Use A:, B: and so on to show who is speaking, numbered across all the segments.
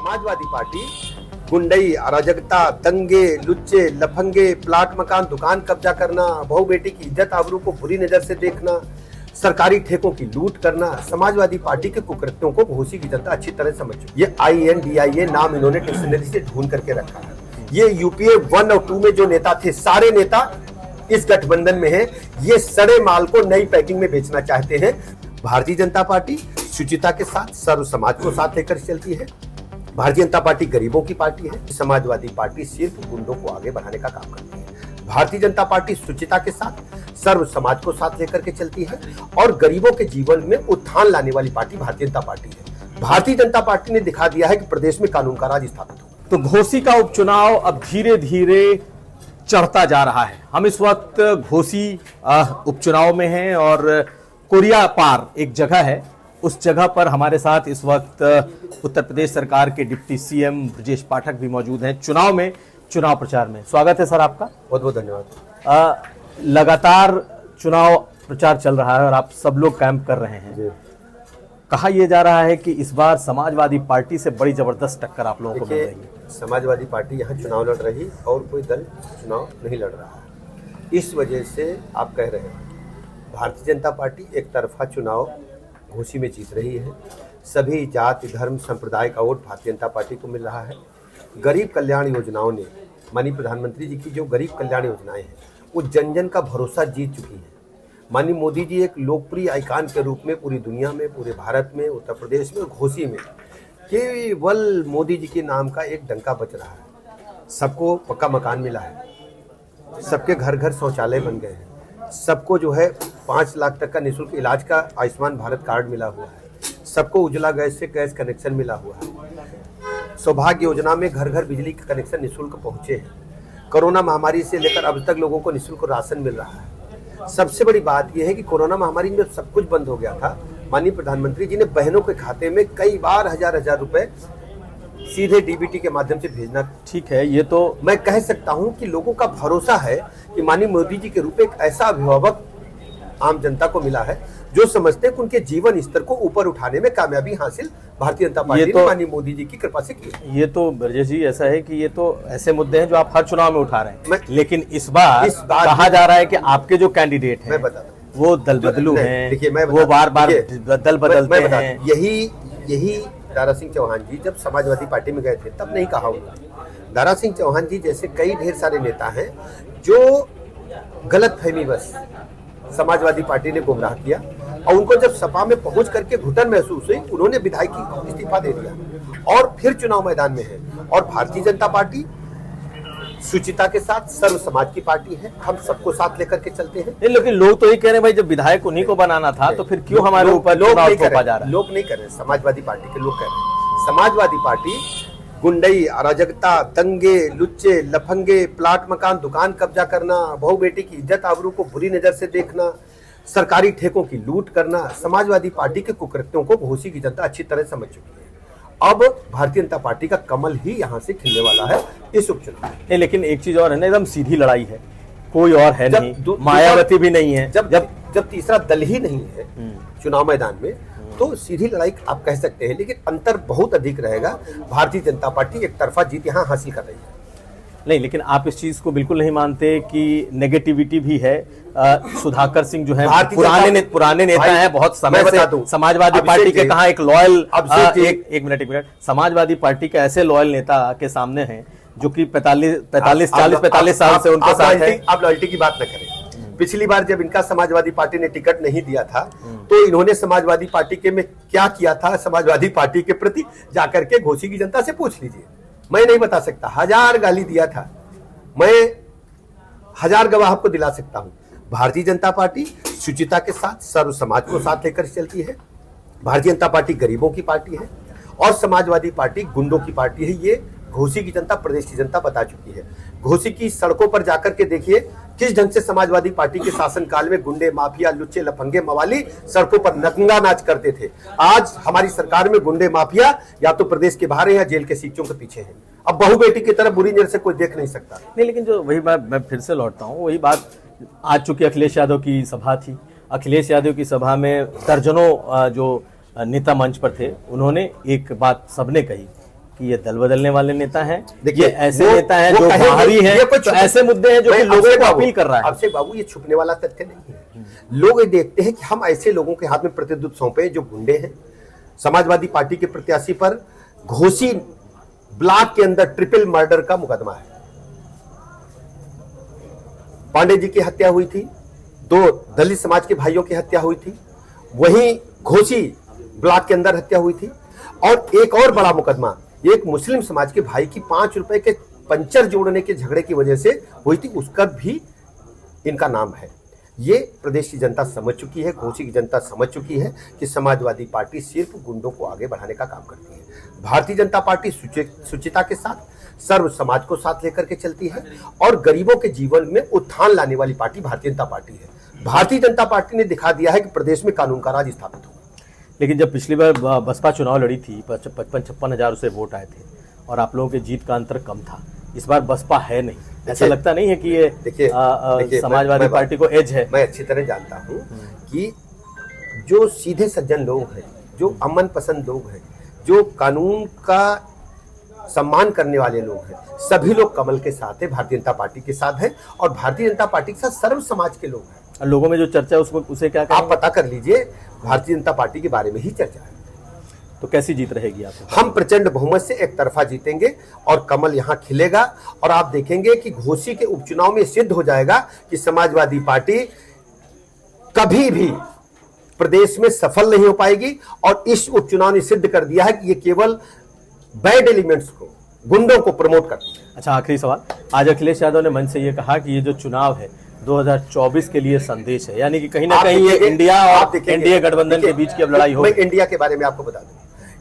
A: Samajwadi party गुंडई, अराजकता, दंगे, लुच्चे, लफंगे, plot मकान, दुकान कब्जा करना, बहू बेटी की इज्जत आबरू को बुरी नजर से देखना, सरकारी ठेकों की लूट करना, समाजवादी पार्टी के कुकृत्यों को घोसी की जनता अच्छी तरह समझ चुकी है। ये INDIA नाम इन्होंने डिक्शनरी से ढूंढ करके रखा है। ये UPA 1 और 2 में जो नेता थे, सारे नेता इस गठबंधन में हैं। ये सड़े माल को नई पैकिंग में बेचना चाहते हैं। भारतीय जनता पार्टी शुचिता के साथ सर्व समाज को साथ लेकर चलती है। भारतीय जनता पार्टी गरीबों की पार्टी है। समाजवादी पार्टी सिर्फ गुंडों को आगे बढ़ाने का काम करती है। भारतीय जनता पार्टी शुचिता के साथ सर्व समाज को साथ लेकर के चलती है और गरीबों के जीवन में उत्थान लाने वाली पार्टी भारतीय जनता पार्टी है। भारतीय जनता पार्टी ने दिखा दिया है कि प्रदेश में कानून का राज स्थापित हो।
B: तो घोसी का उपचुनाव अब धीरे धीरे चढ़ता जा रहा है। हम इस वक्त घोसी उपचुनाव में हैं और कोरिया पार एक जगह है, उस जगह पर हमारे साथ इस वक्त उत्तर प्रदेश सरकार के डिप्टी CM ब्रजेश पाठक भी मौजूद हैं चुनाव प्रचार में। स्वागत है सर आपका।
A: बहुत बहुत धन्यवाद।
B: लगातार चुनाव प्रचार चल रहा है और आप सब लोग कैंप कर रहे हैं। कहा यह जा रहा है कि इस बार समाजवादी पार्टी से बड़ी जबरदस्त टक्कर आप लोगों को मिल रही है।
A: समाजवादी पार्टी यहाँ चुनाव लड़ रही और कोई दल चुनाव नहीं लड़ रहा है। इस वजह से आप कह रहे हैं भारतीय जनता पार्टी एक तरफा चुनाव घोसी में जीत रही है। सभी जाति, धर्म, संप्रदाय का वोट भारतीय जनता पार्टी को मिल रहा है। गरीब कल्याण योजनाओं ने, माननीय प्रधानमंत्री जी की जो गरीब कल्याण योजनाएं हैं, वो जन जन का भरोसा जीत चुकी हैं। माननीय मोदी जी एक लोकप्रिय आइकान के रूप में पूरी दुनिया में, पूरे भारत में, उत्तर प्रदेश में, घोसी में केवल मोदी जी के नाम का एक डंका बच रहा है। सबको पक्का मकान मिला है, सबके घर घर शौचालय बन गए हैं, सबको जो है 5 लाख तक का निःशुल्क इलाज का आयुष्मान भारत कार्ड मिला हुआ है, सबको उज्ज्वला गैस से गैस कनेक्शन मिला हुआ है, सौभाग्य योजना में घर घर बिजली का कनेक्शन निःशुल्क पहुंचे हैं, कोरोना महामारी से लेकर अब तक लोगों को निःशुल्क राशन मिल रहा है। सबसे बड़ी बात यह है कि कोरोना महामारी में जब सब कुछ बंद हो गया था, माननीय प्रधानमंत्री जी ने बहनों के खाते में कई बार हजार रुपए सीधे DBT के माध्यम से भेजना।
B: ठीक है, ये तो
A: मैं कह सकता हूं कि लोगों का भरोसा है कि माननीय मोदी जी के रूप में एक ऐसा अभिभावक आम जनता को मिला है जो समझते हैं कि उनके जीवन स्तर को ऊपर उठाने में कामयाबी हासिल भारतीय जनता पार्टी ने माननीय मोदी जी की कृपा से की है।
B: ये तो ब्रजेश जी ऐसा है कि ये तो ऐसे मुद्दे हैं जो आप हर चुनाव में उठा रहे हैं, लेकिन इस बार कहा जा रहा है कि आपके जो कैंडिडेट हैं वो दल बदलू हैं, वो बार बार दल बदलते हैं।
A: यही दारा सिंह चौहान जी जब समाजवादी पार्टी में गए थे तब नहीं कहा उन्होंने। दारा सिंह चौहान जी जैसे कई ढेर सारे नेता हैं जो गलत फहमी बस समाजवादी पार्टी ने गुमराह किया और उनको जब सपा में पहुंच करके घुटन महसूस हुई, उन्होंने विधायकी इस्तीफा दे दिया और फिर चुनाव मैदान में है। और भारतीय जनता पार्टी शुचिता के साथ सर्व समाज की पार्टी है। हम सबको साथ लेकर के चलते हैं।
B: नहीं, लेकिन लोग तो ये कह रहे हैं भाई जब विधायक उन्हीं को बनाना था तो फिर क्यों हमारे ऊपर चुनाव थोपा जा रहा है?
A: लोग नहीं कर रहे, समाजवादी पार्टी के लोग कह रहे हैं। समाजवादी पार्टी गुंडई, अराजकता, दंगे, लुच्चे, लफंगे, प्लाट मकान, दुकान कब्जा करना, बहू बेटी की इज्जत आबरू को बुरी नजर से देखना, सरकारी ठेकों की लूट करना, समाजवादी पार्टी के कुकृत्यों को घोसी की जनता अच्छी तरह समझ चुकी है। अब भारतीय जनता पार्टी का कमल ही यहाँ से खिलने वाला है इस उपचुनाव में।
B: लेकिन एक चीज और है ना, एकदम सीधी लड़ाई है, कोई और है नहीं, मायावती भी नहीं है।
A: जब तीसरा दल ही नहीं है चुनाव मैदान में तो सीधी लड़ाई आप कह सकते हैं, लेकिन अंतर बहुत अधिक रहेगा। भारतीय जनता पार्टी एक तरफा जीत यहाँ हासिल कर रही है।
B: नहीं, लेकिन आप इस चीज को बिल्कुल नहीं मानते कि नेगेटिविटी भी है। सुधाकर सिंह जो है पुराने नेता हैं, बहुत समय से समाजवादी पार्टी के कहा एक लॉयल एक मिनट समाजवादी पार्टी के ऐसे लॉयल नेता के सामने हैं जो कि 45 साल से उनके साथ है।
A: आप लॉयल्टी की बात न करें। पिछली बार जब इनका समाजवादी पार्टी ने टिकट नहीं दिया था तो इन्होंने समाजवादी पार्टी के में क्या किया था समाजवादी पार्टी के प्रति, जाकर के घोसी की जनता से पूछ लीजिए। मैं नहीं बता सकता, 1000 गाली दिया था, मैं 1000 गवाह आपको दिला सकता हूं। भारतीय जनता पार्टी शुचिता के साथ सर्व समाज को साथ लेकर चलती है। भारतीय जनता पार्टी गरीबों की पार्टी है और समाजवादी पार्टी गुंडों की पार्टी है। ये घोसी की जनता, प्रदेश की जनता बता चुकी है। घोसी की सड़कों पर जाकर के देखिए किस ढंग से समाजवादी पार्टी के शासनकाल में गुंडे, माफिया, लुच्चे, लफंगे, मवाली सड़कों पर नंगा नाच करते थे। आज हमारी सरकार में गुंडे, माफिया या तो प्रदेश के बाहर है या जेल के सीटों के पीछे है। अब बहू बेटी की तरफ बुरी नजर से कोई देख नहीं सकता।
B: नहीं, लेकिन जो वही मैं फिर से लौटता हूँ, वही बात आज चूंकि अखिलेश यादव की सभा थी, अखिलेश यादव की सभा में दर्जनों जो नेता मंच पर थे, उन्होंने एक बात सबने कही कि ये दल बदलने वाले नेता हैं,
A: देखिए,
B: ये ऐसे
A: वो-
B: नेता हैं
A: वो
B: जो
A: कहेंगे,
B: बाहरी हैं,
A: ये कोई
B: तो
A: छुप-
B: ऐसे मुद्दे हैं जो कि
A: मैं
B: लोगों
A: अभिषेक
B: को
A: बाबू-
B: अपील कर रहा है।
A: अभिषेक बाबू, ये छुपने वाला तथ्य नहीं है। लोग ये देखते हैं कि हम ऐसे लोगों के हाथ में प्रतिनिधित्व सौंपे जो गुंडे हैं। समाजवादी पार्टी के प्रत्याशी पर घोसी ब्लॉक के अंदर ट्रिपल मर्डर का मुकदमा है। पांडे जी की हत्या हुई थी, 2 दलित समाज के भाइयों की हत्या हुई थी, वहीं घोसी ब्लॉक के अंदर हत्या हुई थी, और एक और बड़ा मुकदमा एक मुस्लिम समाज के भाई की 5 रुपए के पंचर जोड़ने के झगड़े की वजह से हुई थी, उसका भी इनका नाम है। ये प्रदेश की जनता समझ चुकी है, घोसी की जनता समझ चुकी है कि समाजवादी पार्टी सिर्फ गुंडों को आगे बढ़ाने का काम करती है। भारतीय जनता पार्टी सुचिता के साथ, सर्व समाज को साथ लेकर के चलती है और गरीबों के जीवन में उत्थान लाने वाली पार्टी भारतीय जनता पार्टी है। भारतीय जनता पार्टी ने दिखा दिया है कि प्रदेश में कानून का राज स्थापित होगा।
B: लेकिन जब पिछली बार बसपा चुनाव लड़ी थी, 55-56 हजार उसे वोट आए थे और आप लोगों के जीत का अंतर कम था। इस बार बसपा है नहीं, ऐसा लगता नहीं है कि ये
A: देखिए
B: समाजवादी पार्टी को एज है?
A: मैं अच्छी तरह जानता हूं कि जो सीधे सज्जन लोग हैं, जो अमन पसंद लोग हैं, जो कानून का सम्मान करने वाले लोग हैं, सभी लोग कमल के साथ है, भारतीय जनता पार्टी के साथ है, और भारतीय जनता पार्टी के साथ सर्व समाज के लोग हैं।
B: और लोगों में जो चर्चा है उसको उसे क्या
A: आप पता कर लीजिए, भारतीय जनता पार्टी के बारे में ही चर्चा है।
B: तो कैसी जीत रहेगी आपको?
A: हम प्रचंड बहुमत से एक तरफा जीतेंगे और कमल यहां खिलेगा, और आप देखेंगे कि घोसी के उपचुनाव में सिद्ध हो जाएगा कि समाजवादी पार्टी कभी भी प्रदेश में सफल नहीं हो पाएगी, और इस उपचुनाव ने सिद्ध कर दिया है कि ये केवल बैड एलिमेंट्स को, गुंडों को प्रमोट करती है।
B: अच्छा, आखिरी सवाल। आज अखिलेश यादव ने मंच से ये कहा कि ये जो चुनाव है 2024 के लिए संदेश है, यानी कि कहीं ना कहीं ये इंडिया और एनडीए गठबंधन के बीच की अब लड़ाई होगी।
A: मैं इंडिया के बारे में आपको बता दूं,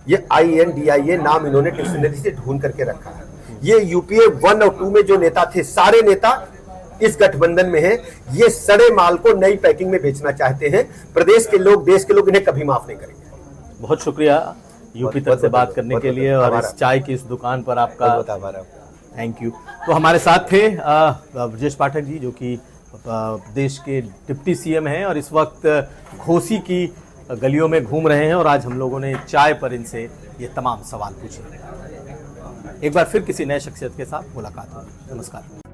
A: ये INDIA नाम इन्होंने डिक्शनरी से ढूंढ करके रखा है। ये यूपीए 1 और 2 में जो नेता थे, सारे नेता इस गठबंधन में हैं। ये सड़े माल को नई पैकिंग में बेचना चाहते हैं। प्रदेश के लोग, देश के लोग इन्हें कभी माफ नहीं करेंगे।
B: बहुत शुक्रिया यूपी तक से बात करने के लिए, और इस चाय की इस दुकान पर आपका थैंक यू। तो हमारे साथ थे ब्रजेश पाठक जी, जो कि देश के डिप्टी CM हैं और इस वक्त घोसी की गलियों में घूम रहे हैं, और आज हम लोगों ने चाय पर इनसे ये तमाम सवाल पूछे। एक बार फिर किसी नए शख्सियत के साथ मुलाकात होगी। नमस्कार।